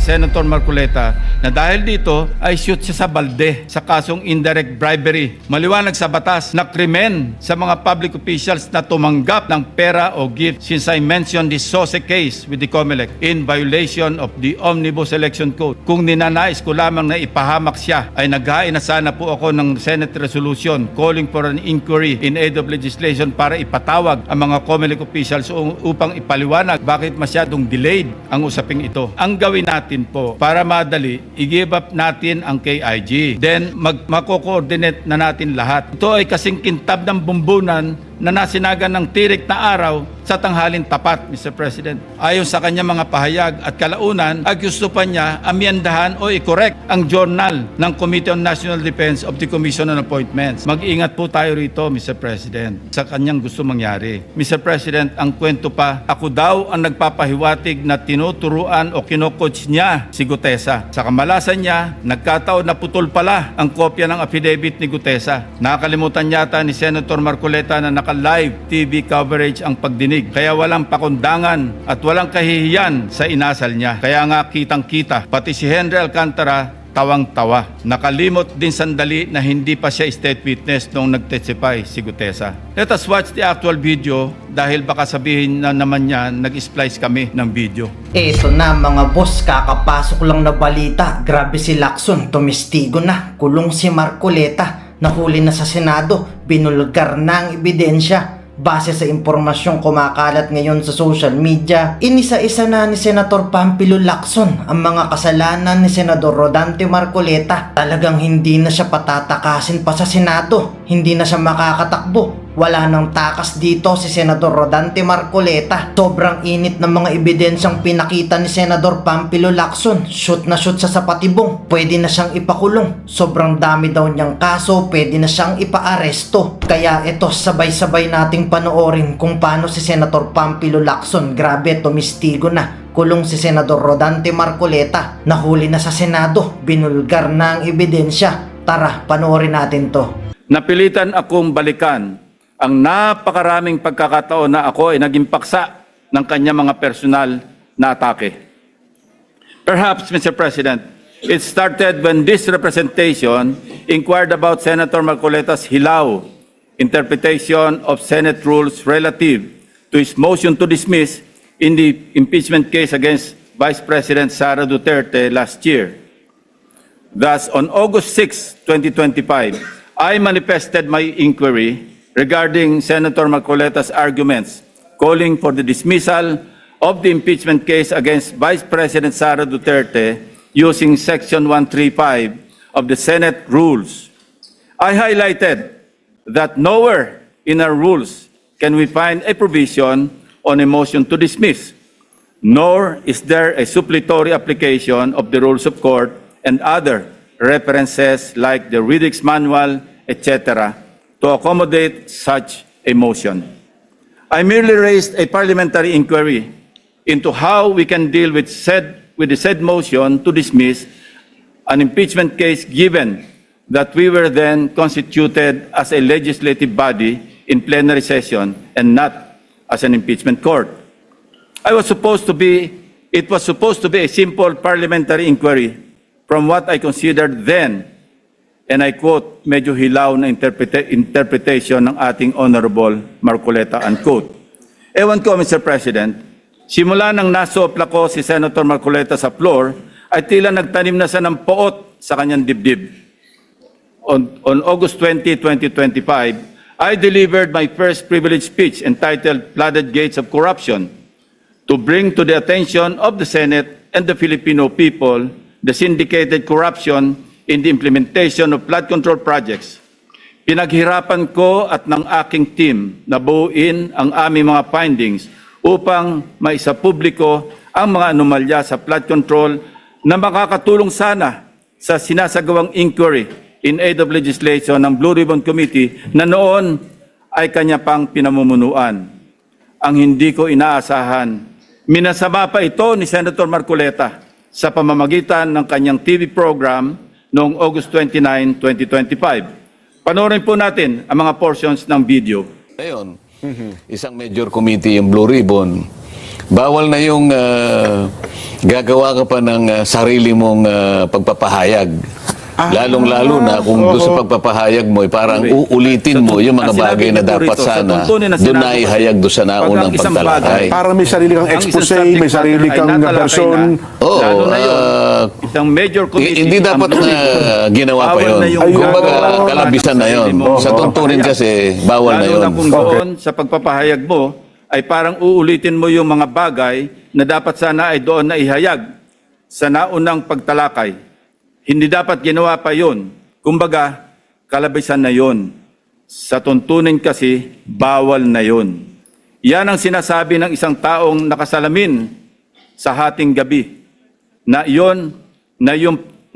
Senator Marcoleta na dahil dito ay shoot siya sa balde sa kasong indirect bribery. Maliwanag sa batas na krimen sa mga public officials na tumanggap ng pera o gift, since I mentioned the SOSE case with the COMELEC in violation of the Omnibus Election Code. Kung ninanais ko lamang na ipahamak siya, ay naghain na sana po ako ng Senate resolution calling for an inquiry in aid of legislation para ipatawag ang mga COMELEC officials upang ipaliwanag bakit masyadong delayed ang usaping ito. Ang gawin natin po para madali, i-give up natin ang KIG. Then mako-coordinate na natin lahat. Ito ay kasing kintab ng bumbunan na nasinagan ng tirik na araw sa tanghalin tapat, Mr. President. Ayon sa kanya mga pahayag at kalaunan, ay gusto pa niya amyendahan o i-correct ang journal ng Committee on National Defense of the Commission on Appointments. Mag-ingat po tayo rito, Mr. President, sa kanyang gusto mangyari. Mr. President, ang kwento pa, ako daw ang nagpapahiwatig na tinuturuan o kinocoach niya si Gutesa. Sa kamalasan niya, nagkataon na putol pala ang kopya ng affidavit ni Gutesa. Nakalimutan yata ni Senator Marcoleta na naka-live TV coverage ang pagdinig. Kaya walang pakundangan at walang kahihiyan sa inasal niya. Kaya nga kitang-kita, pati si Henry Alcantara tawang-tawa. Nakalimot din sandali na hindi pa siya state witness noong nag-testify si Gutesa. Let us watch the actual video dahil baka sabihin na naman niya nag-splice kami ng video. Eto na mga boss, kakapasok lang na balita. Grabe si Lacson, tumistigo na. Kulong si Marcoleta, nahuli na sa Senado, binulgar na ang ebidensya. Base sa impormasyong kumakalat ngayon sa social media, inisa-isa na ni Senator Pampilo Lacson ang mga kasalanan ni Senador Rodante Marcoleta. Talagang hindi na siya patatakasin pa sa Senado, hindi na siya makakatakbo. Wala nang takas dito si Senador Rodante Marcoleta. Sobrang init ng mga ebidensyang pinakita ni Senador Pampilo Lacson. Shoot na shoot sa sapatibong. Pwede na siyang ipakulong. Sobrang dami daw niyang kaso, pwede na siyang ipaaresto. Kaya ito, sabay-sabay nating panoorin kung paano si Senator Pampilo Lacson, grabe, tumistigo na. Kulong si Senador Rodante Marcoleta. Nahuli na sa Senado, binulgar na ang ebidensya. Tara, panoorin natin to. Napilitan akong balikan ang napakaraming pagkakataon na ako ay naging paksa ng kanya mga personal na atake. Perhaps, Mr. President, it started when this representation inquired about Senator Marcoleta's hilaw interpretation of Senate rules relative to his motion to dismiss in the impeachment case against Vice President Sara Duterte last year. Thus, on August 6, 2025, I manifested my inquiry regarding Senator Marcoleta's arguments calling for the dismissal of the impeachment case against Vice President Sara Duterte using Section 135 of the Senate rules. I highlighted that nowhere in our rules can we find a provision on a motion to dismiss, nor is there a suppletory application of the rules of court and other references like the Riddick's Manual, etc., to accommodate such a motion. I merely raised a parliamentary inquiry into how we can deal with the said motion to dismiss an impeachment case, given that we were then constituted as a legislative body in plenary session and not as an impeachment court. It was supposed to be a simple parliamentary inquiry from what I considered then, and I quote, medyo hilaw na interpretation ng ating Honorable Marcoleta, unquote. Ewan ko, Mr. President, simula nang nasopla ko si Senator Marcoleta sa floor, ay tila nagtanim na siya ng poot sa kanyang dibdib. On August 20, 2025, I delivered my first privilege speech entitled Flooded Gates of Corruption to bring to the attention of the Senate and the Filipino people the syndicated corruption in the implementation of flood control projects. Pinaghirapan ko at ng aking team na buuin ang aming mga findings upang maisapubliko ang mga anomalya sa flood control na makakatulong sana sa sinasagawang inquiry in aid of legislation ng Blue Ribbon Committee na noon ay kanya pang pinamumunuan. Ang hindi ko inaasahan, minasama pa ito ni Senator Marcoleta sa pamamagitan ng kanyang TV program noong August 29, 2025. Panoorin po natin ang mga portions ng video. Ngayon, isang major committee yung Blue Ribbon. Bawal na yung gagawa ka pa ng sarili mong pagpapahayag. Lalong-lalo na kung doon sa pagpapahayag mo, parang uulitin mo yung mga bagay na dapat sana doon na ihayag doon sa naunang pagtalakay. Parang may sarili kang expose, may sarili kang person. Oo, lalo na yun, isang major committee. hindi dapat na ginawa pa Bawal na yun. yung Kumbaga, gagawa kalabisan na yun. Sa tuntunin kasi, bawal na Lalo yun. na kung doon sa pagpapahayag mo ay parang uulitin mo yung mga bagay na dapat sana ay doon na ihayag sa naunang pagtalakay. Hindi dapat ginawa pa yun. Kumbaga, kalabisan na yun. Sa tuntunin kasi, bawal na yun. Yan ang sinasabi ng isang taong nakasalamin sa hating gabi. Na yung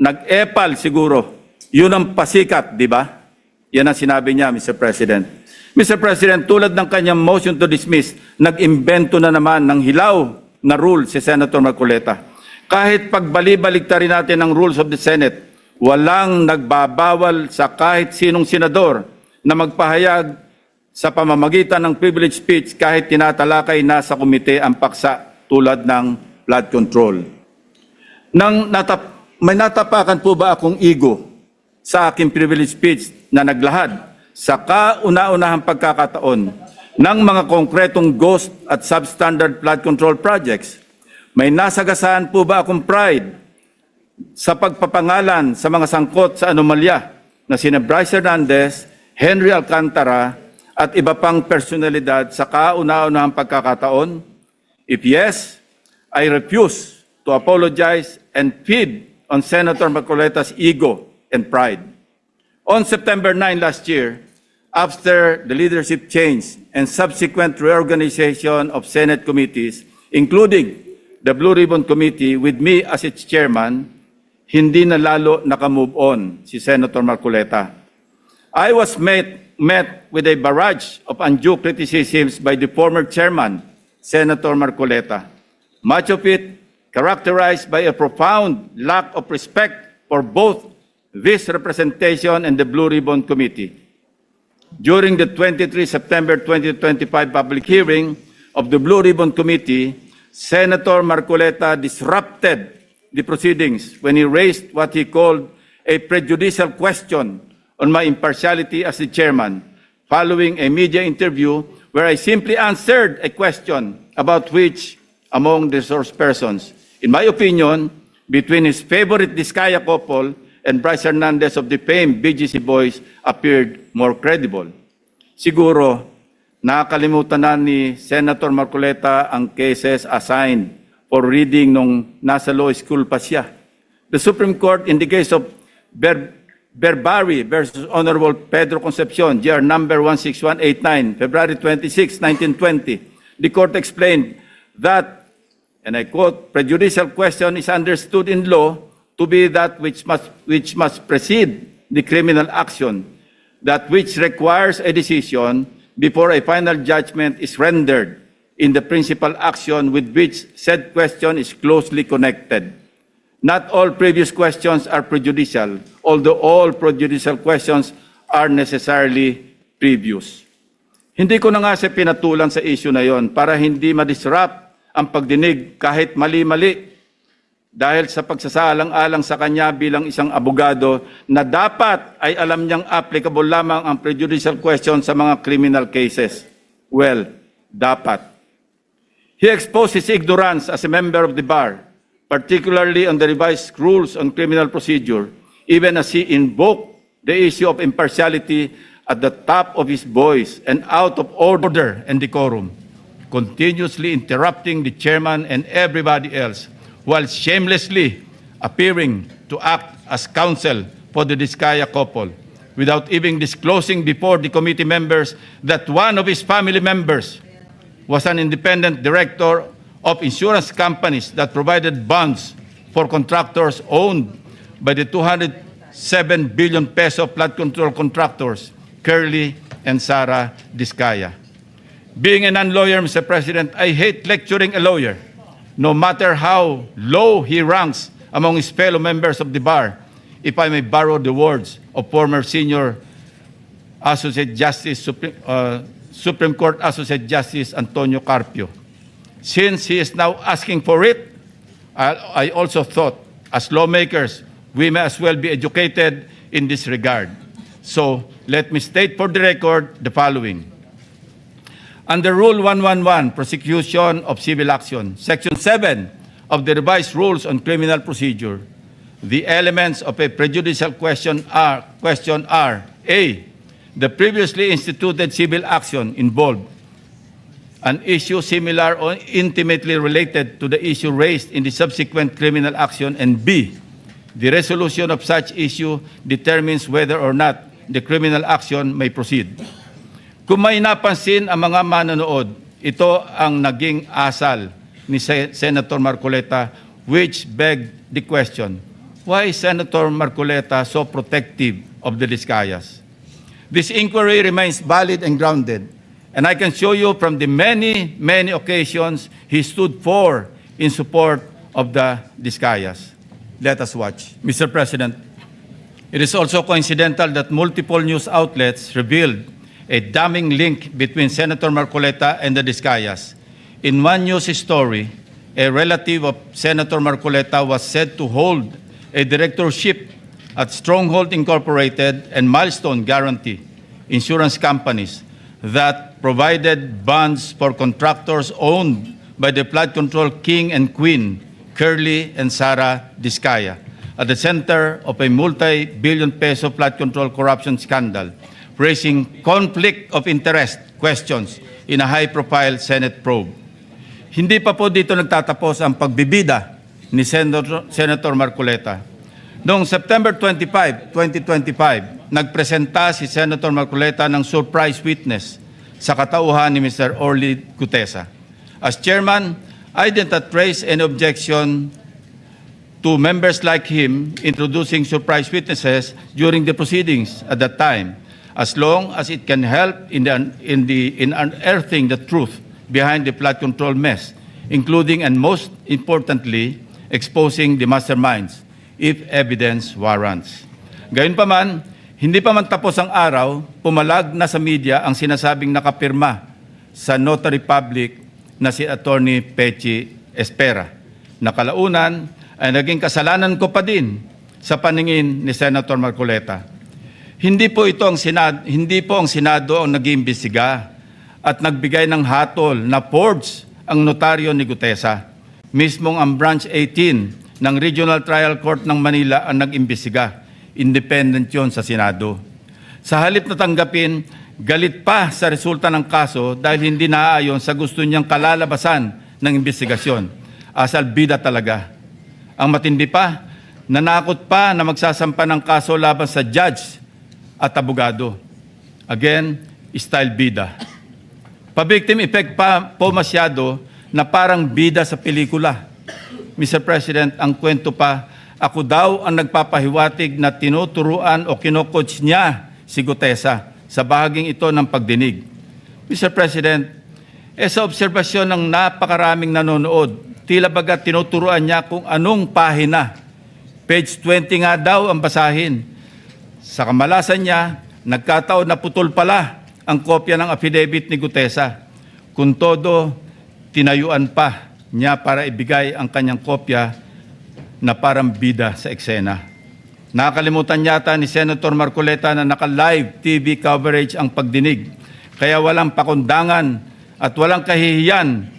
nag-epal siguro, yun ang pasikat, di ba? Yan ang sinabi niya, Mr. President. Mr. President, tulad ng kanyang motion to dismiss, nag-imbento na naman ng hilaw na rule si Senator Marcoleta. Kahit pagbali-baligtarin natin ang rules of the Senate, walang nagbabawal sa kahit sinong senador na magpahayag sa pamamagitan ng privilege speech kahit tinatalakay na sa komite ang paksa tulad ng flood control. May natapakan po ba akong ego sa aking privilege speech na naglahad sa kauna-unahang pagkakataon ng mga konkretong ghost at substandard flood control projects? May nasagasaan po ba akong pride sa pagpapangalan sa mga sangkot sa anomalya na sina Bryce Hernandez, Henry Alcantara at iba pang personalidad sa kauna-unahang pagkakataon? If yes, I refuse to apologize and feed on Senator Marcoleta's ego and pride. On September 9 last year, after the leadership change and subsequent reorganization of Senate committees, including the Blue Ribbon Committee with me as its chairman, hindi na lalo nakamove on si Senator Marcoleta. I was met with a barrage of undue criticisms by the former chairman, Senator Marcoleta. Much of it characterized by a profound lack of respect for both this representation and the Blue Ribbon Committee. During the 23 September 2025 public hearing of the Blue Ribbon Committee, Senator Marcoleta disrupted the proceedings when he raised what he called a prejudicial question on my impartiality as the chairman, following a media interview where I simply answered a question about which among the source persons, in my opinion, between his favorite Diskaya couple and Bryce Hernandez of the famed BGC Boys appeared more credible. Siguro, nakakalimutan na ni Senator Marcoleta ang cases assigned for reading nung nasa law school pa siya. The Supreme Court in the case of Berbari versus Honorable Pedro Concepcion, GR number 16189, February 26, 1920, the court explained that, and I quote, prejudicial question is understood in law to be that which must precede the criminal action, that which requires a decision before a final judgment is rendered in the principal action with which said question is closely connected. Not all previous questions are prejudicial, although all prejudicial questions are necessarily previous. Hindi ko na nga siya pinatulan sa issue na yon para hindi ma-disrupt ang pagdinig kahit mali-mali dahil sa pagsasalang-alang sa kanya bilang isang abogado na dapat ay alam niyang applicable lamang ang prejudicial question sa mga criminal cases. Well, dapat. He exposed his ignorance as a member of the bar, particularly on the revised rules on criminal procedure, even as he invoked the issue of impartiality at the top of his voice and out of order and decorum, continuously interrupting the chairman and everybody else, while shamelessly appearing to act as counsel for the Diskaya couple, without even disclosing before the committee members that one of his family members was an independent director of insurance companies that provided bonds for contractors owned by the 207 billion peso flood control contractors, Curly and Sara Diskaya. Being a non-lawyer, Mr. President, I hate lecturing a lawyer, no matter how low he ranks among his fellow members of the bar, if I may borrow the words of former senior Associate Justice, Supreme Court Associate Justice Antonio Carpio. Since he is now asking for it, I also thought, as lawmakers, we may as well be educated in this regard. So let me state for the record the following. Under Rule 111, Prosecution of Civil Action, Section 7 of the Revised Rules on Criminal Procedure, the elements of a prejudicial question are A, the previously instituted civil action involved an issue similar or intimately related to the issue raised in the subsequent criminal action, and B, the resolution of such issue determines whether or not the criminal action may proceed. Kung may napansin ang mga manonood, ito ang naging asal ni Senator Marcoleta, which begged the question, why is Senator Marcoleta so protective of the Discayas? This inquiry remains valid and grounded, and I can show you from the many, many occasions he stood for in support of the Discayas. Let us watch. Mr. President, it is also coincidental that multiple news outlets revealed a damning link between Senator Marcoleta and the Discayas. In one news story, a relative of Senator Marcoleta was said to hold a directorship at Stronghold Incorporated and Milestone Guarantee insurance companies that provided bonds for contractors owned by the flood control king and queen, Curly and Sara Discaya, at the center of a multi-billion peso flood control corruption scandal, raising conflict of interest questions in a high-profile Senate probe. Hindi pa po dito nagtatapos ang pagbibida ni Senator Marcoleta. Noong September 25, 2025, nagpresenta si Senator Marcoleta ng surprise witness sa katauhan ni Mr. Orly Gutesa. As chairman, I did not raise any objection to members like him introducing surprise witnesses during the proceedings at that time, as long as it can help in unearthing the truth behind the flood control mess, including and most importantly, exposing the masterminds, if evidence warrants. Gayunpaman, hindi pa man tapos ang araw, pumalag na sa media ang sinasabing nakapirma sa notary public na si Attorney Pechi Espera. Nakalaunan ay naging kasalanan ko pa din sa paningin ni Senator Marcoleta. Hindi po ang Senado ang nag-iimbestiga at nagbigay ng hatol na forged ang notaryo ni Gutesa. Mismong ang Branch 18 ng Regional Trial Court ng Manila ang nag-imbestiga. Independent yon sa Senado. Sa halip na tanggapin, galit pa sa resulta ng kaso dahil hindi naaayon sa gusto niyang kalalabasan ng imbestigasyon. Asal bida talaga. Ang matindi pa, nanakot pa na magsasampa ng kaso laban sa judge at abogado. Again, style bida. Pa-victim effect pa po masyado na parang bida sa pelikula. Mr. President, ang kwento pa, ako daw ang nagpapahiwatig na tinuturuan o kinocoach niya si Gutesa sa bahaging ito ng pagdinig. Mr. President, sa obserbasyon ng napakaraming nanonood, tila baga tinuturuan niya kung anong pahina. Page 20 nga daw ang basahin. Sa kamalasan niya, nagkataon na putol pala ang kopya ng affidavit ni Gutesa. Kung todo, tinayuan pa niya para ibigay ang kanyang kopya na parang bida sa eksena. Nakalimutan yata ni Senator Marcoleta na naka-live TV coverage ang pagdinig, kaya walang pakundangan at walang kahihiyan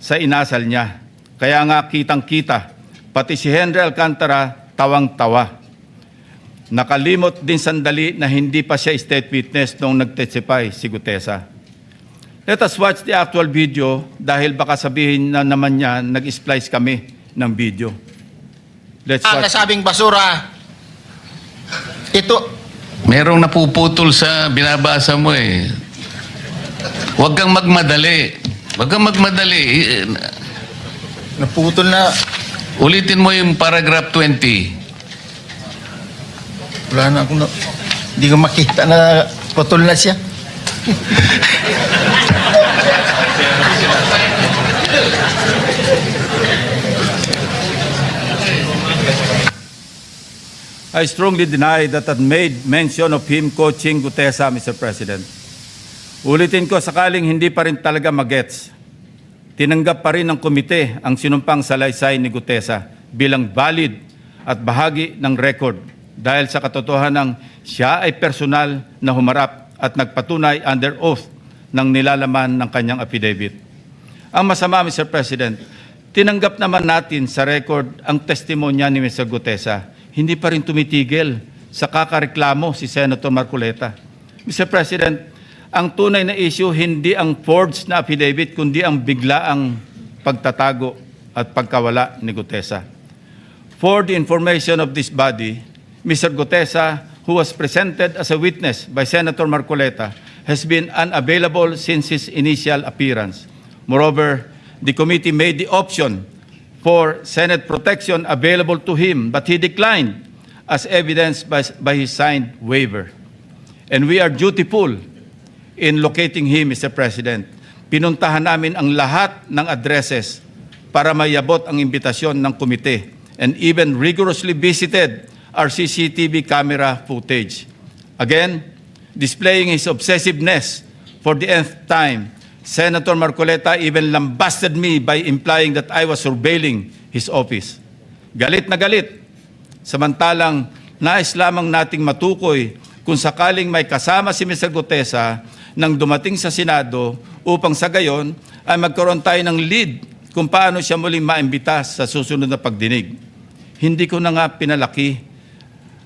sa inasal niya. Kaya nga kitang-kita, pati si Henry Alcantara tawang-tawa. Nakalimot din sandali na hindi pa siya state witness nung nag-testify si Gutesa. Let us watch the actual video dahil baka sabihin na naman niya nag-splice kami ng video. Let's Ang watch. nasabing basura, ito, Merong napuputol sa binabasa mo eh. Huwag kang magmadali. Huwag kang magmadali. naputol na, Ulitin mo yung paragraph 20. wala na akong, hindi ko makita na putol na siya. I strongly deny that I made mention of him coaching Gutesa, Mr. President. Ulitin ko sakaling hindi pa rin talaga magets. tinanggap pa rin ng komite ang sinumpang salaysay ni Gutesa bilang valid at bahagi ng record dahil sa katotohanan siya ay personal na humarap at nagpatunay under oath ng nilalaman ng kanyang affidavit. Ang masama, Mr. President, tinanggap naman natin sa record ang testimonya ni Mr. Gutesa. Hindi pa rin tumitigil sa kakareklamo si Senator Marcoleta. Mr. President, ang tunay na issue hindi ang forged na affidavit kundi ang biglaang pagtatago at pagkawala ni Gutesa. For the information of this body, Mr. Gutesa, who was presented as a witness by Senator Marcoleta, has been unavailable since his initial appearance. Moreover, the committee made the option for Senate protection available to him, but he declined as evidenced by his signed waiver. And we are dutiful in locating him, Mr. President. Pinuntahan namin ang lahat ng addresses para mayabot ang imbitasyon ng komite and even rigorously visited our CCTV camera footage. Again, displaying his obsessiveness for the nth time, Senator Marcoleta even lambasted me by implying that I was surveilling his office. Galit na galit. Samantalang nais lamang nating matukoy kung sakaling may kasama si Mr. Gutesa nang dumating sa Senado upang sa gayon ay magkaroon tayo ng lead kung paano siya muling maimbita sa susunod na pagdinig. Hindi ko na nga pinalaki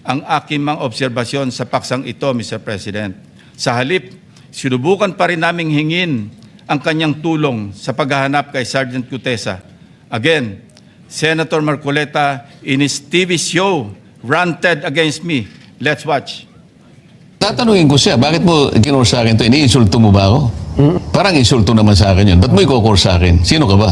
ang aking mga obserbasyon sa paksang ito, Mr. President. Sa halip, sinubukan pa rin naming hingin ang kanyang tulong sa paghahanap kay Sergeant Gutesa. Again, Senator Marcoleta in his TV show ranted against me. Let's watch. Tatanungin ko siya, bakit mo kinur sa akin to? Iniinsulto mo ba ako? Parang insulto naman sa akin yun. Ba't mo ikukor sa akin? Sino ka ba?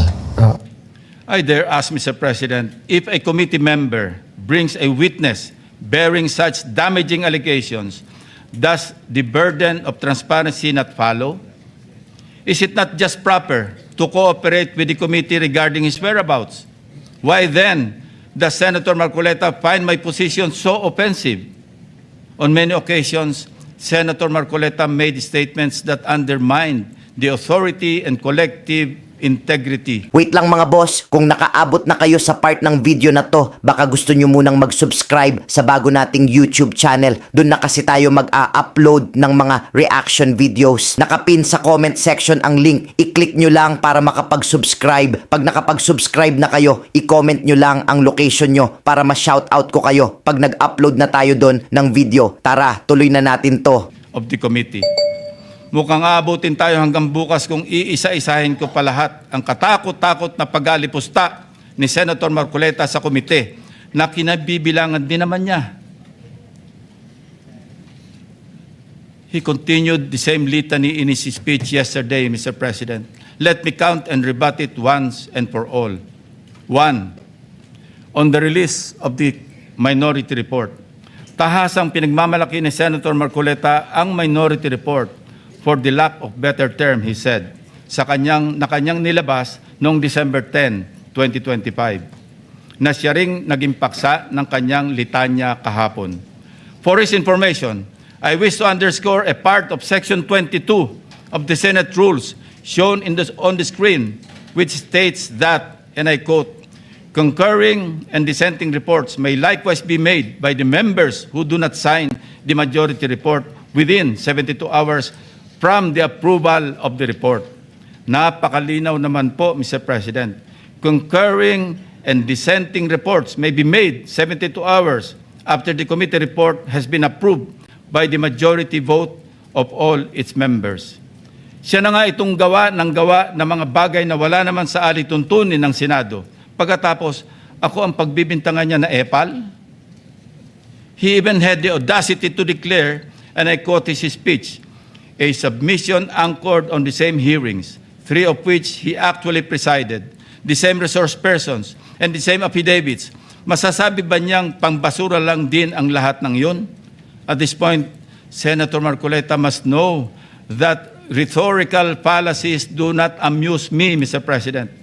I dare ask, Mr. President, if a committee member brings a witness bearing such damaging allegations, does the burden of transparency not follow? Is it not just proper to cooperate with the committee regarding his whereabouts? Why then does Senator Marcoleta find my position so offensive? On many occasions, Senator Marcoleta made statements that undermined the authority and collective integrity. Wait lang mga boss, kung nakaabot na kayo sa part ng video na to, baka gusto nyo munang mag-subscribe sa bago nating YouTube channel. Doon na kasi tayo mag-a-upload ng mga reaction videos. Nakapin sa comment section ang link. I-click nyo lang para makapag-subscribe. Pag nakapag-subscribe na kayo, i-comment nyo lang ang location nyo para ma-shoutout ko kayo pag nag-upload na tayo doon ng video. Tara, tuloy na natin to. Of the committee. Mukhang aabutin tayo hanggang bukas kung iisa-isahin ko pa lahat ang katakot-takot na pag-alipusta ni Senator Marcoleta sa komite na kinabibilangan din naman niya. He continued the same litany in his speech yesterday, Mr. President. Let me count and rebut it once and for all. 1. On the release of the minority report, tahasang pinagmamalaki ni Senator Marcoleta ang minority report for the lack of better term, he said, na kanyang nilabas noong December 10, 2025, na siya ring naging paksa ng kanyang litanya kahapon. For his information, I wish to underscore a part of Section 22 of the Senate Rules shown on the screen, which states that, and I quote, concurring and dissenting reports may likewise be made by the members who do not sign the majority report within 72 hours from the approval of the report. Napakalinaw naman po, Mr. President. Concurring and dissenting reports may be made 72 hours after the committee report has been approved by the majority vote of all its members. Siya na nga itong gawa ng mga bagay na wala naman sa alituntunin ng Senado. Pagkatapos, ako ang pagbibintangan niya na epal. He even had the audacity to declare, and I quote his speech, a submission anchored on the same hearings, 3 of which he actually presided, the same resource persons, and the same affidavits. Masasabi ba niyang pangbasura lang din ang lahat ng yun? At this point, Senator Marcoleta must know that rhetorical fallacies do not amuse me, Mr. President.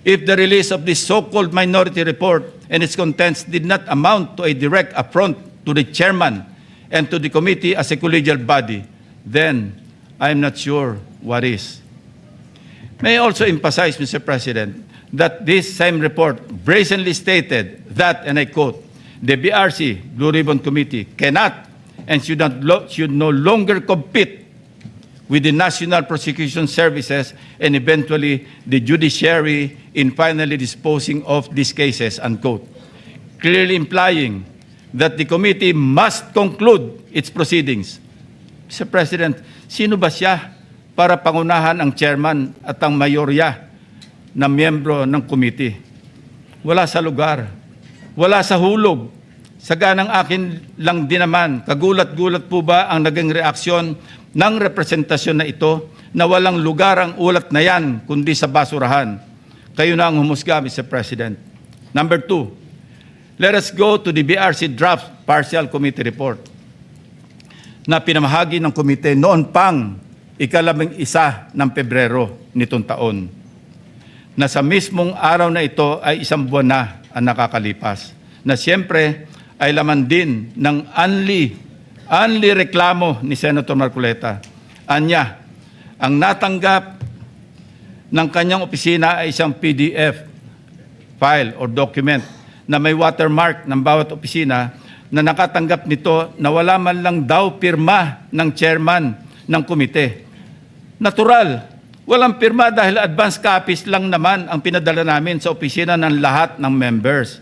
If the release of this so-called minority report and its contents did not amount to a direct affront to the chairman and to the committee as a collegial body, then I'm not sure what is. May I also emphasize, Mr. President, that this same report brazenly stated that, and I quote, the BRC, Blue Ribbon Committee, cannot and should no longer compete with the National Prosecution Services and eventually the judiciary in finally disposing of these cases, unquote. Clearly implying that the committee must conclude its proceedings. Mr. President, sino ba siya para pangunahan ang chairman at ang mayorya na miyembro ng committee? Wala sa lugar, wala sa hulog. Saganang akin lang din naman, kagulat-gulat po ba ang naging reaksyon ng representasyon na ito na walang lugar ang ulat na yan kundi sa basurahan? Kayo na ang humusga, Mr. President. Number 2, let us go to the BRC draft partial committee report na pinamahagi ng komite noon pang ika-11 ng Pebrero nitong taon. Na sa mismong araw na ito ay 1 buwan na ang nakakalipas. Na siyempre ay laman din ng only reklamo ni Senator Marcoleta. Anya, ang natanggap ng kanyang opisina ay isang PDF file or document na may watermark ng bawat opisina na nakatanggap nito na wala man lang daw pirma ng chairman ng komite. Natural, walang pirma dahil advance copies lang naman ang pinadala namin sa opisina ng lahat ng members.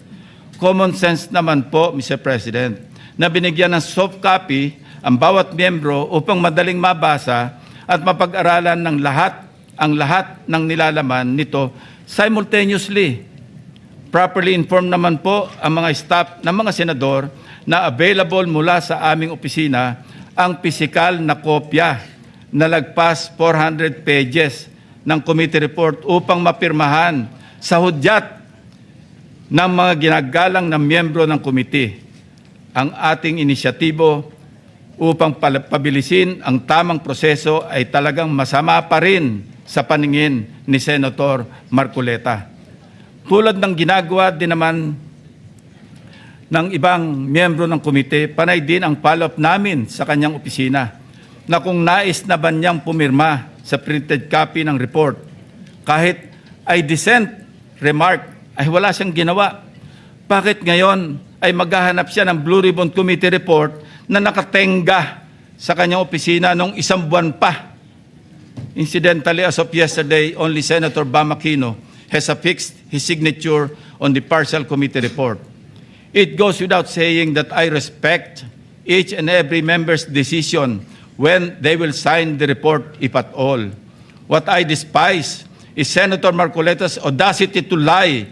Common sense naman po, Mr. President, na binigyan ng soft copy ang bawat miyembro upang madaling mabasa at mapag-aralan ng ang lahat ng nilalaman nito simultaneously. Properly informed naman po ang mga staff ng mga senador na available mula sa aming opisina ang pisikal na kopya na lagpas 400 pages ng committee report upang mapirmahan sa hudyat ng mga ginagalang na miyembro ng komite. Ang ating inisyatibo upang pabilisin ang tamang proseso ay talagang masama pa rin sa paningin ni Senator Marcoleta. Tulad ng ginagawa din naman ng ibang miyembro ng komite, panay din ang follow-up namin sa kanyang opisina na kung nais na ba niyang pumirma sa printed copy ng report, kahit ay dissent remark ay wala siyang ginawa. Bakit ngayon ay maghahanap siya ng Blue Ribbon Committee report na nakatenga sa kanyang opisina nung 1 buwan pa? Incidentally, as of yesterday, only Senator Bam Aquino has affixed his signature on the partial committee report. It goes without saying that I respect each and every member's decision when they will sign the report, if at all. What I despise is Senator Marcoleta's audacity to lie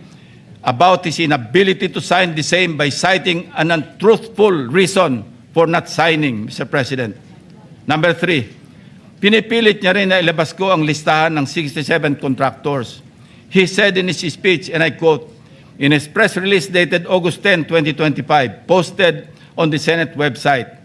about his inability to sign the same by citing an untruthful reason for not signing, Mr. President. Number 3, pinipilit niya rin na ilabas ko ang listahan ng 67 contractors. He said in his speech, and I quote, in his press release dated August 10, 2025, posted on the Senate website,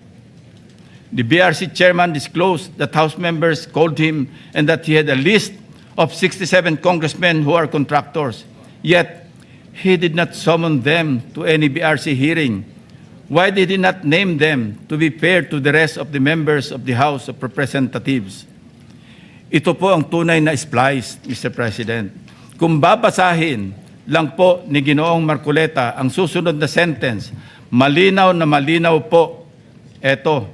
the BRC chairman disclosed that House members called him and that he had a list of 67 congressmen who are contractors. Yet, he did not summon them to any BRC hearing. Why did he not name them to be fair to the rest of the members of the House of Representatives? Ito po ang tunay na splice, Mr. President. Kung babasahin lang po ni Ginoong Marcoleta ang susunod na sentence, malinaw na malinaw po. Eto,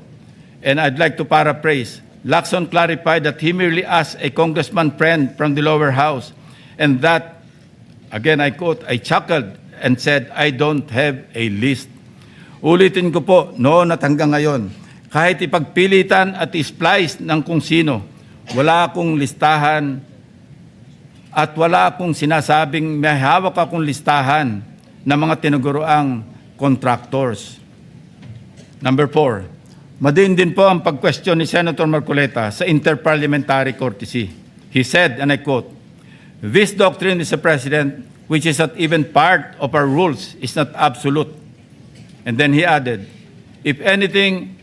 and I'd like to paraphrase. Lacson clarified that he merely asked a congressman friend from the lower house and that, again, I quote, I chuckled and said, I don't have a list. Ulitin ko po, noon at hanggang ngayon, kahit ipagpilitan at isplice ng kung sino, wala akong listahan at wala akong sinasabing may hawak akong listahan ng mga tinuguroang contractors. Number 4, madiin din po ang pag-question ni Senator Marcoleta sa interparliamentary courtesy. He said, and I quote, this doctrine, Mr. President, which is not even part of our rules, is not absolute. And then he added, if anything,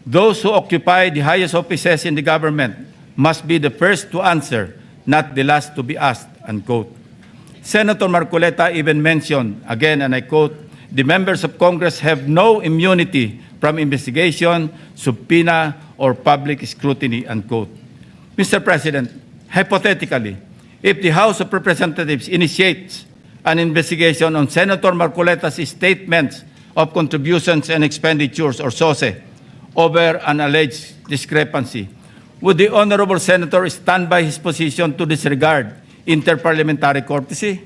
those who occupy the highest offices in the government must be the first to answer, not the last to be asked, unquote. Senator Marcoleta even mentioned, again, and I quote, the members of Congress have no immunity from investigation, subpoena, or public scrutiny, unquote. Mr. President, Hypothetically, if the House of Representatives initiates an investigation on Senator Marcoleta's statements of contributions and expenditures, or SOSE, over an alleged discrepancy, would the Honorable Senator stand by his position to disregard interparliamentary courtesy?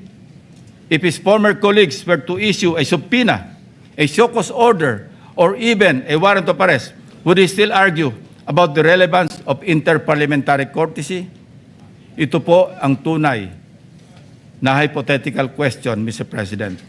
If his former colleagues were to issue a subpoena, a show cause order, or even a warrant of arrest, would he still argue about the relevance of interparliamentary courtesy? Ito po ang tunay na hypothetical question, Mr. President.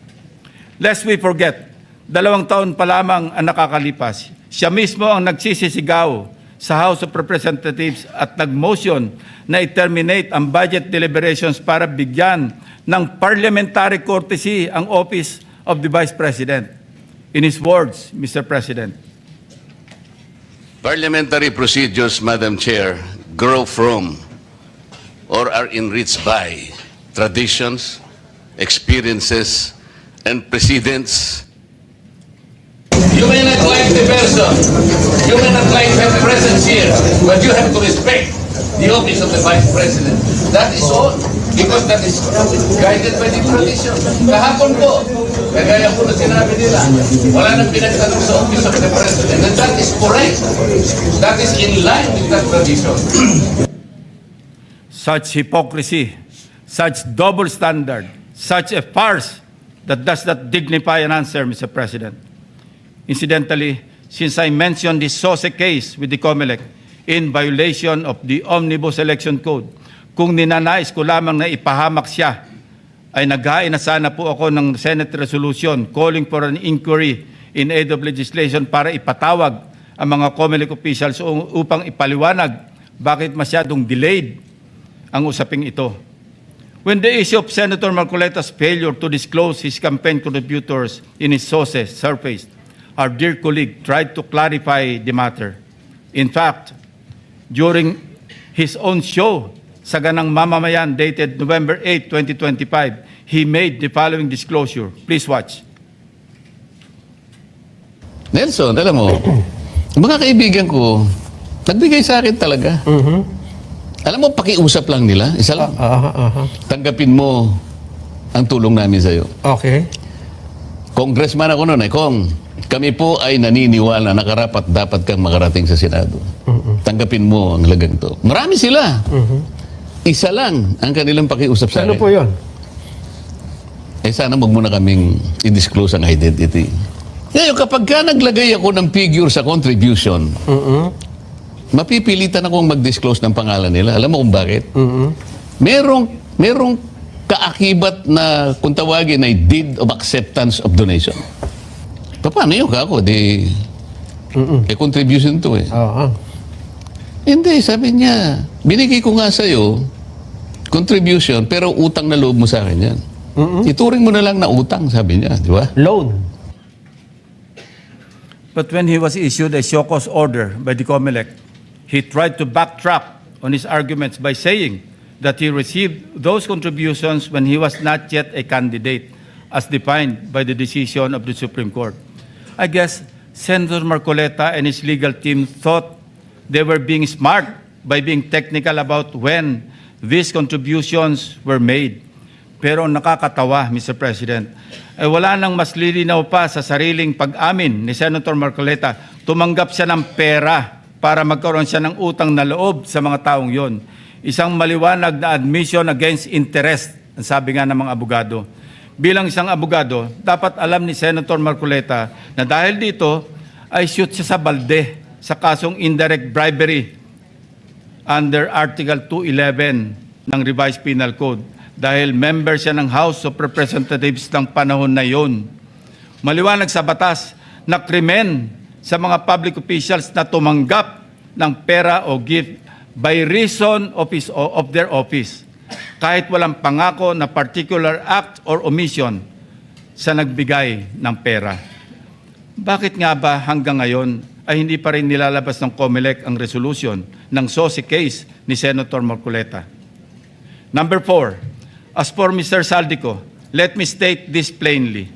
Lest we forget, 2 taon pa lamang ang nakakalipas, siya mismo ang nagsisisigaw sa House of Representatives at nag-motion na i-terminate ang budget deliberations para bigyan ng parliamentary courtesy ang Office of the Vice President. In his words, Mr. President, Parliamentary procedures, Madam Chair, grow from or are enriched by traditions, experiences, and precedents. You may not like the person, you may not like her presence here, but you have to respect the office of the Vice President. That is all, because that is guided by the tradition. Kahapon po, kagaya po na sinabi nila, wala nang pinagtanong sa office of the President, and that is correct. That is in line with that tradition. such hypocrisy, such double standard, such a farce that does not dignify an answer, Mr. President. Incidentally, since I mentioned the SOSE case with the COMELEC in violation of the Omnibus Election Code, kung ninanais ko lamang na ipahamak siya, ay naghain na sana po ako ng Senate resolution calling for an inquiry in aid of legislation para ipatawag ang mga COMELEC officials upang ipaliwanag bakit masyadong delayed ang usaping ito. When the issue of Senator Marcoleta's failure to disclose his campaign contributors in his sources surfaced, our dear colleague tried to clarify the matter. In fact, during his own show, Saganang Mamamayan, dated November 8, 2025, he made the following disclosure. Please watch. Nelson, alam mo, mga kaibigan ko, nagbigay sa akin talaga. Alam mo, pakiusap lang nila, isa lang. Tanggapin mo ang tulong namin sa'yo. Okay. Congressman ako noon Kong, kami po ay naniniwala na karapat dapat kang makarating sa Senado. Tanggapin mo ang lagang to. Marami sila. Isa lang ang kanilang pakiusap sa Ano akin. po yun? Sana wag mo na kaming i-disclose ang identity. Ngayon, kapag ka naglagay ako ng figure sa contribution, mapipilitan akong mag-disclose ng pangalan nila. Alam mo kung bakit? Merong kaakibat na, kung tawagin, ay deed of acceptance of donation. Paano yun kako? Contribution to eh. Oo. Hindi, sabi niya, binigay ko nga sa'yo, contribution, pero utang na loob mo sa akin yan. Ituring mo na lang na utang, sabi niya, di ba? Loan. But when he was issued a show cause order by the COMELEC, he tried to backtrack on his arguments by saying that he received those contributions when he was not yet a candidate, as defined by the decision of the Supreme Court. I guess Senator Marcoleta and his legal team thought they were being smart by being technical about when these contributions were made. Pero nakakatawa, Mr. President, ay wala nang mas lilinaw pa sa sariling pag-amin ni Senator Marcoleta. Tumanggap siya ng pera para magkaroon siya ng utang na loob sa mga taong yon. Isang maliwanag na admission against interest, ang sabi nga ng mga abogado. Bilang isang abogado, dapat alam ni Senator Marcoleta na dahil dito ay shoot siya sa balde sa kasong indirect bribery under Article 211 ng Revised Penal Code dahil member siya ng House of Representatives ng panahon na yon. Maliwanag sa batas na krimen sa mga public officials na tumanggap ng pera o gift by reason of their office, kahit walang pangako na particular act or omission sa nagbigay ng pera. Bakit nga ba hanggang ngayon ay hindi pa rin nilalabas ng COMELEC ang resolution ng SOSE case ni Senator Marcoleta? Number 4, as for Mr. Saldico, let me state this plainly.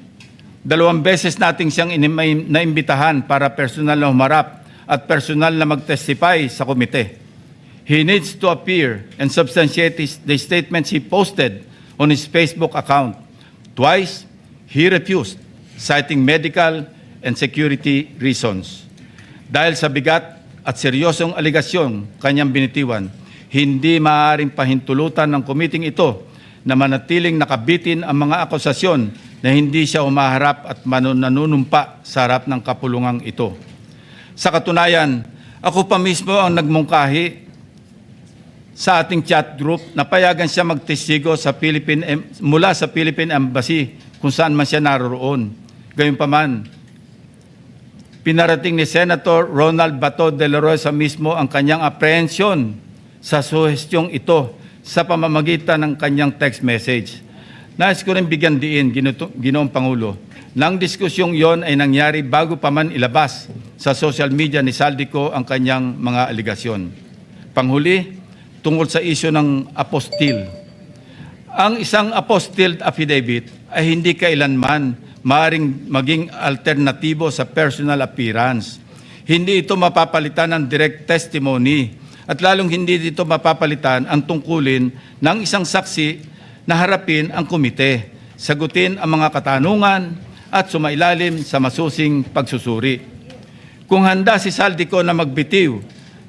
2 beses nating siyang naimbitahan para personal na humarap at personal na mag-testify sa komite. He needs to appear and substantiate the statements he posted on his Facebook account. Twice, he refused, citing medical and security reasons. Dahil sa bigat at seryosong aligasyon kanyang binitiwan, hindi maaaring pahintulutan ng committee ito na manatiling nakabitin ang mga akusasyon na hindi siya umaharap at nanunumpa sa harap ng kapulungang ito. Sa katunayan, ako pa mismo ang nagmungkahi sa ating chat group na payagan siya magtestigo sa mula sa Philippine Embassy kung saan man siya naroroon. Gayunpaman, pinarating ni Senator Ronald Bato de la Rosa mismo ang kanyang apprehension sa suhestyong ito sa pamamagitan ng kanyang text message. Nais ko rin bigyan diin, Ginoong Pangulo, nang diskusyong yon ay nangyari bago pa man ilabas sa social media ni Saldico ang kanyang mga aligasyon. Panghuli, tungkol sa isyu ng apostil. Ang isang apostil affidavit ay hindi kailanman maaaring maging alternatibo sa personal appearance. Hindi ito mapapalitan ng direct testimony at lalong hindi dito mapapalitan ang tungkulin ng isang saksi na harapin ang komite, sagutin ang mga katanungan at sumailalim sa masusing pagsusuri. Kung handa si Saldico na magbitiw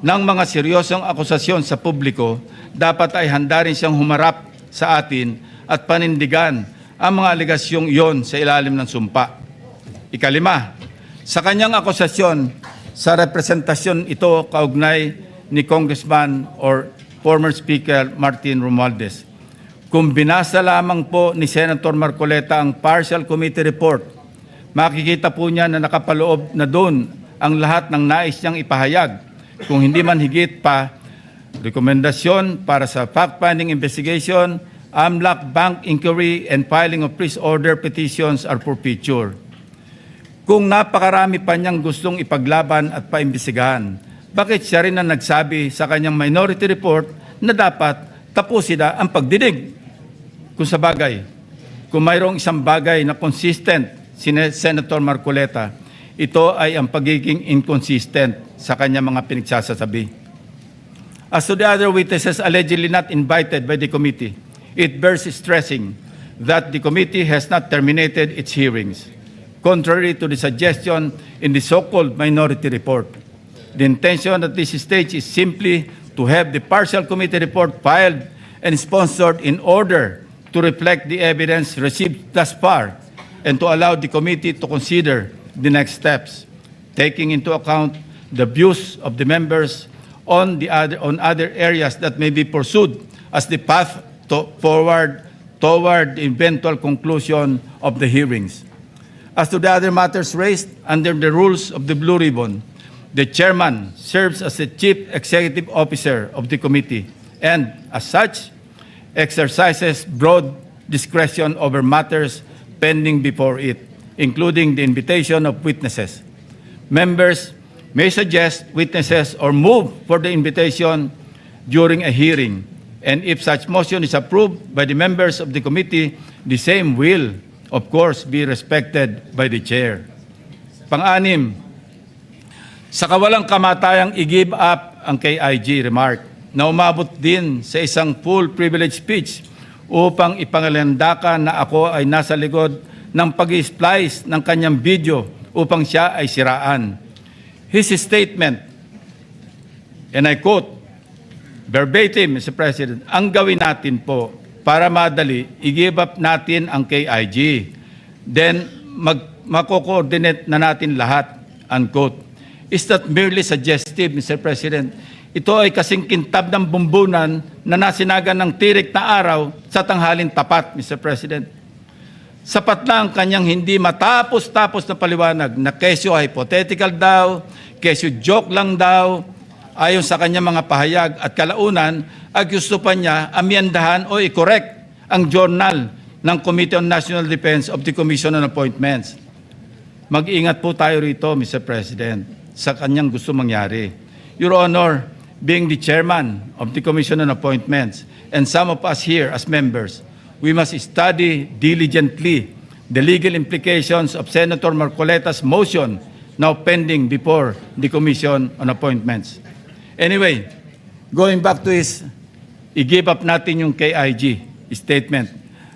ng mga seryosong akusasyon sa publiko, dapat ay handa rin siyang humarap sa atin at panindigan ang mga aligasyong iyon sa ilalim ng sumpa. Ikalima, sa kanyang akusasyon sa representasyon ito kaugnay ni Congressman or former Speaker Martin Romualdez. Kung binasa lamang po ni Senator Marcoleta ang partial committee report, makikita po niya na nakapaloob na doon ang lahat ng nais niyang ipahayag. Kung hindi man higit pa, rekomendasyon para sa fact-finding investigation, AMLAC bank inquiry, and filing of freeze order petitions are for future. Kung napakarami pa niyang gustong ipaglaban at paimbestigahan, bakit siya rin ang nagsabi sa kanyang minority report na dapat tapusin na ang pagdinig? Kung sa bagay, kung mayroong isang bagay na consistent si Senator Marcoleta, ito ay ang pagiging inconsistent sa kanyang mga pinagsasabi. As to the other witnesses allegedly not invited by the committee, it bears stressing that the committee has not terminated its hearings, contrary to the suggestion in the so-called minority report. The intention at this stage is simply to have the partial committee report filed and sponsored in order to reflect the evidence received thus far and to allow the committee to consider the next steps, taking into account the views of the members on other areas that may be pursued as the path forward toward the eventual conclusion of the hearings. As to the other matters raised under the rules of the Blue Ribbon, the chairman serves as the chief executive officer of the committee and, as such, exercises broad discretion over matters pending before it, including the invitation of witnesses. Members may suggest witnesses or move for the invitation during a hearing, and if such motion is approved by the members of the committee, the same will, of course, be respected by the chair. Pang-anim, sa kawalang kamatayang i-give up ang KIG remark na umabot din sa isang full privilege speech upang ipangalandakan na ako ay nasa likod ng pag-splice ng kanyang video upang siya ay siraan. His statement, and I quote, verbatim, Mr. President, ang gawin natin po para madali, i-give up natin ang KIG. Then, mako-coordinate na natin lahat, unquote. Is that merely suggestive, Mr. President? Ito ay kasing kintab ng bumbunan na nasinagan ng tirik na araw sa tanghalin tapat, Mr. President. Sapat na ang kanyang hindi matapos-tapos na paliwanag na kesyo hypothetical daw, kesyo joke lang daw, ayon sa kanyang mga pahayag at kalaunan ay gusto pa niya amyendahan o i-correct ang journal ng Committee on National Defense of the Commission on Appointments. Mag-ingat po tayo rito, Mr. President, sa kanyang gusto mangyari. Your Honor, being the chairman of the Commission on Appointments and some of us here as members, we must study diligently the legal implications of Senator Marcoleta's motion now pending before the Commission on Appointments. Anyway, Going back to his, i-give up natin yung KIG statement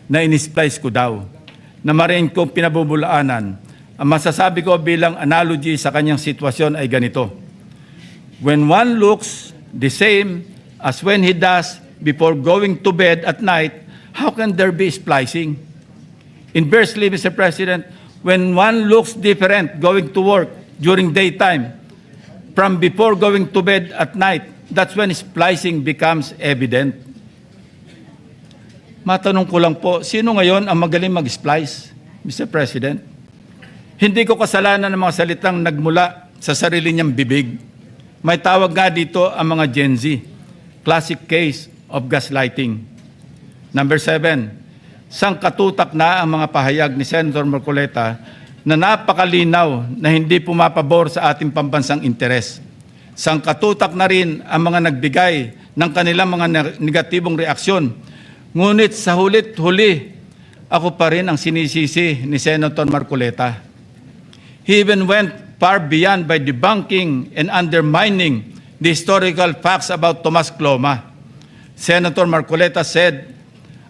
na in-splice ko daw, na marin kong pinabubulaanan. Ang masasabi ko bilang analogy sa kanyang sitwasyon ay ganito. When one looks the same as when he does before going to bed at night, how can there be splicing? Inversely, Mr. President, when one looks different going to work during daytime from before going to bed at night, that's when splicing becomes evident. Matanong ko lang po, sino ngayon ang magaling mag-splice, Mr. President? Hindi ko kasalanan ng mga salitang nagmula sa sarili niyang bibig. May tawag nga dito ang mga Gen Z, classic case of gaslighting. Number 7, sangkatutak na ang mga pahayag ni Senator Marcoleta na napakalinaw na hindi pumapabor sa ating pambansang interes. Sangkatutak na rin ang mga nagbigay ng kanilang mga negatibong reaksyon. Ngunit sa hulit-huli, ako pa rin ang sinisisi ni Senator Marcoleta. He even went far beyond by debunking and undermining the historical facts about Tomas Cloma. Senator Marcoleta said,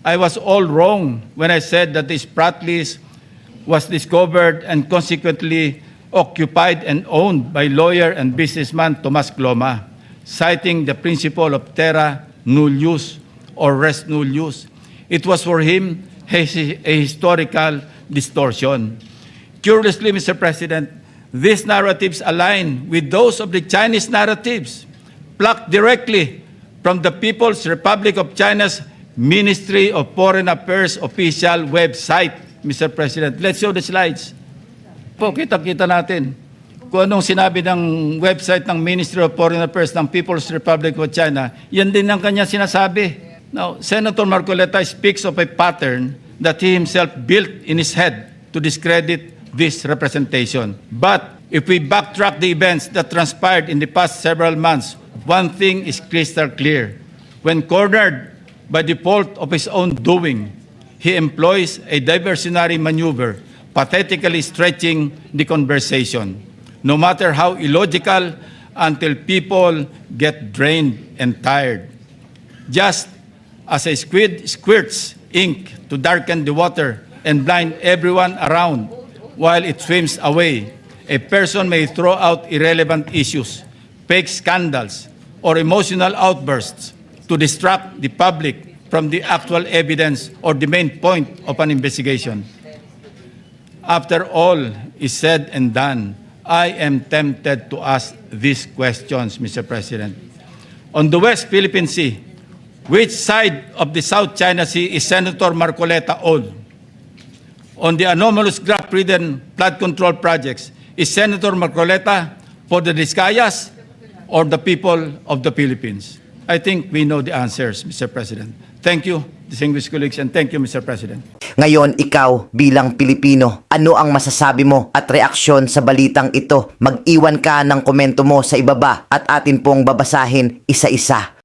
I was all wrong when I said that this Pratt list was discovered and consequently occupied and owned by lawyer and businessman Tomas Cloma, citing the principle of terra nullius or res nullius. It was for him a historical distortion. Curiously, Mr. President, these narratives align with those of the Chinese narratives, plucked directly from the People's Republic of China's Ministry of Foreign Affairs official website, Mr. President. Let's show the slides. Po, kita-kita natin kung anong sinabi ng website ng Ministry of Foreign Affairs ng People's Republic of China. Yan din ang kanya sinasabi. Now, Senator Marcoleta speaks of a pattern that he himself built in his head to discredit this representation. But if we backtrack the events that transpired in the past several months, one thing is crystal clear. When cornered by the fault of his own doing, he employs a diversionary maneuver, pathetically stretching the conversation, no matter how illogical, until people get drained and tired. Just as a squid squirts ink to darken the water and blind everyone around while it swims away, a person may throw out irrelevant issues, fake scandals, or emotional outbursts to distract the public from the actual evidence or the main point of an investigation. After all is said and done, I am tempted to ask these questions, Mr. President. On the West Philippine Sea, which side of the South China Sea is Senator Marcoleta on? On the anomalous graft-ridden flood control projects, is Senator Marcoleta for the Discayas or the people of the Philippines? I think we know the answers, Mr. President. Thank you, distinguished colleagues, and thank you, Mr. President. Ngayon, ikaw bilang Pilipino, ano ang masasabi mo at reaksyon sa balitang ito? Mag-iwan ka ng komento mo sa ibaba at atin pong babasahin isa-isa.